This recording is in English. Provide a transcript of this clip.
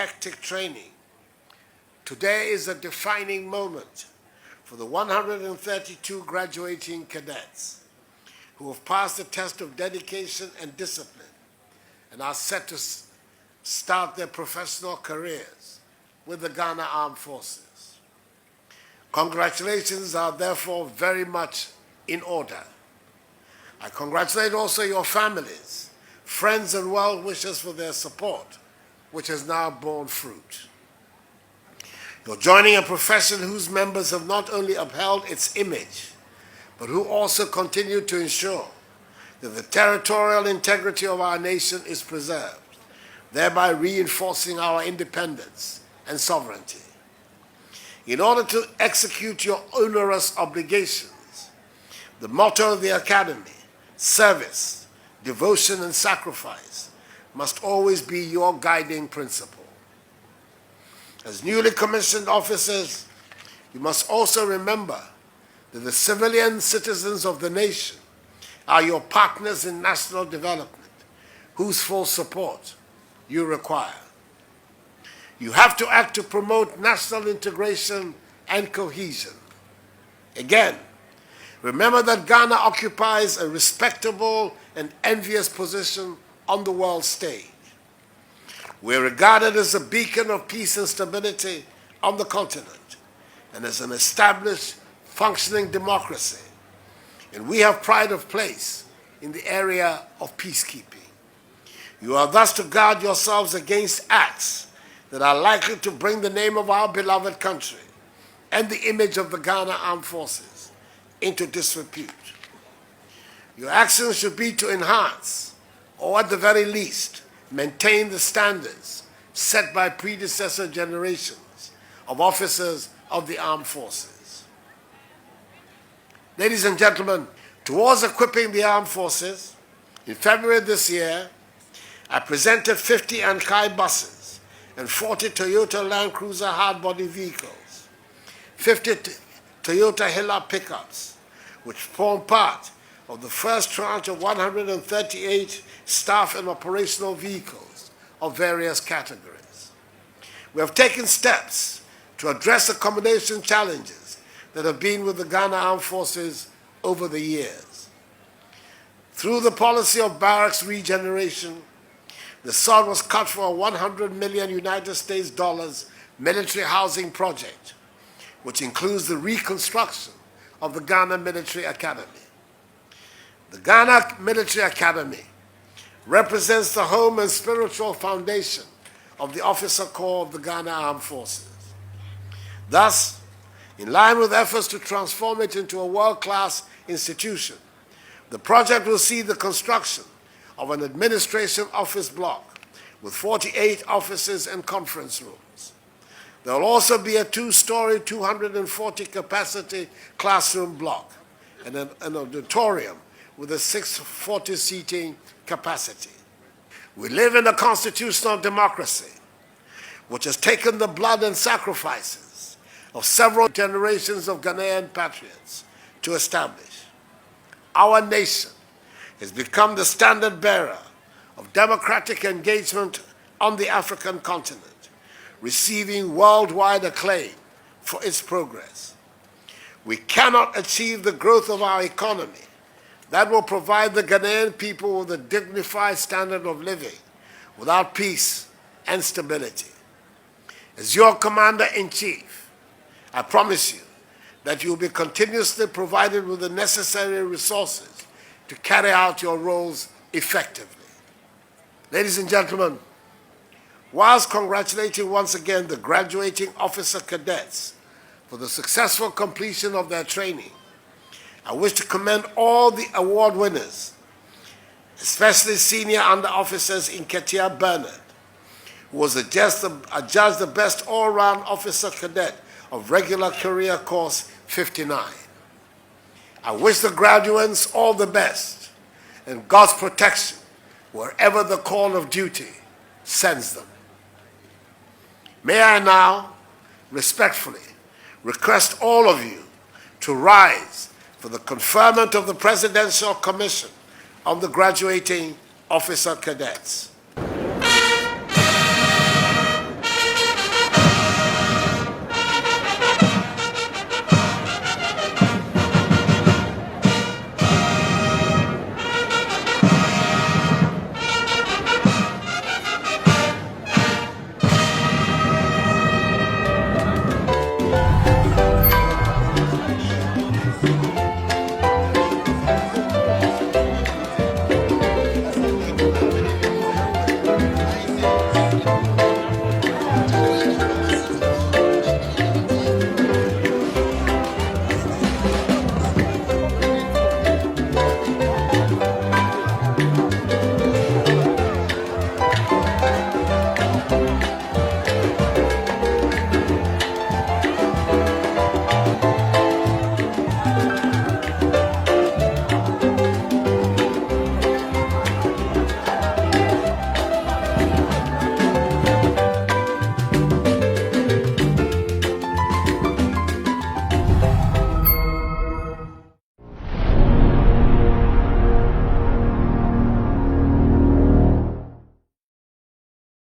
hectic training, today is a defining moment for the 132 graduating cadets who have passed the test of dedication and discipline and are set to start their professional careers with the Ghana Armed Forces. Congratulations are therefore very much in order. I congratulate also your families, friends and well-wishers for their support, which has now borne fruit. You're joining a profession whose members have not only upheld its image, but who also continue to ensure that the territorial integrity of our nation is preserved, thereby reinforcing our independence and sovereignty. In order to execute your onerous obligations, the motto of the Academy, service, devotion, and sacrifice, must always be your guiding principle. As newly commissioned officers, you must also remember that the civilian citizens of the nation are your partners in national development, whose full support you require. You have to act to promote national integration and cohesion. Again, remember that Ghana occupies a respectable and envious position on the world stage. We are regarded as a beacon of peace and stability on the continent and as an established, functioning democracy. And we have pride of place in the area of peacekeeping. You are thus to guard yourselves against acts that are likely to bring the name of our beloved country and the image of the Ghana Armed Forces into disrepute. Your actions should be to enhance, or at the very least, maintain the standards set by predecessor generations of officers of the armed forces. Ladies and gentlemen, towards equipping the armed forces, in February this year, I presented 50 Ankai buses and 40 Toyota Land Cruiser hard-body vehicles, 50 Toyota Hilux pickups, which form part of the first tranche of 138 staff and operational vehicles of various categories. We have taken steps to address accommodation challenges that have been with the Ghana Armed Forces over the years. Through the policy of barracks regeneration, the sod was cut for a $100 million United States military housing project, which includes the reconstruction of the Ghana Military Academy. The Ghana Military Academy represents the home and spiritual foundation of the officer corps of the Ghana Armed Forces. Thus, in line with efforts to transform it into a world-class institution, the project will see the construction of an administration office block with 48 offices and conference rooms. There will also be a two-story, 240-capacity classroom block and an auditorium with a 640 seating capacity. We live in a constitutional democracy which has taken the blood and sacrifices of several generations of Ghanaian patriots to establish. Our nation has become the standard bearer of democratic engagement on the African continent, receiving worldwide acclaim for its progress. We cannot achieve the growth of our economy that will provide the Ghanaian people with a dignified standard of living without peace and stability. As your Commander-in-Chief, I promise you that you will be continuously provided with the necessary resources to carry out your roles effectively. Ladies and gentlemen, whilst congratulating once again the graduating officer cadets for the successful completion of their training, I wish to commend all the award winners, especially senior under-officers in Ketia Bernard, who was adjudged the best all-round officer cadet of regular career course 59. I wish the graduates all the best and God's protection wherever the call of duty sends them. May I now respectfully request all of you to rise for the conferment of the Presidential Commission on the Graduating Officer Cadets.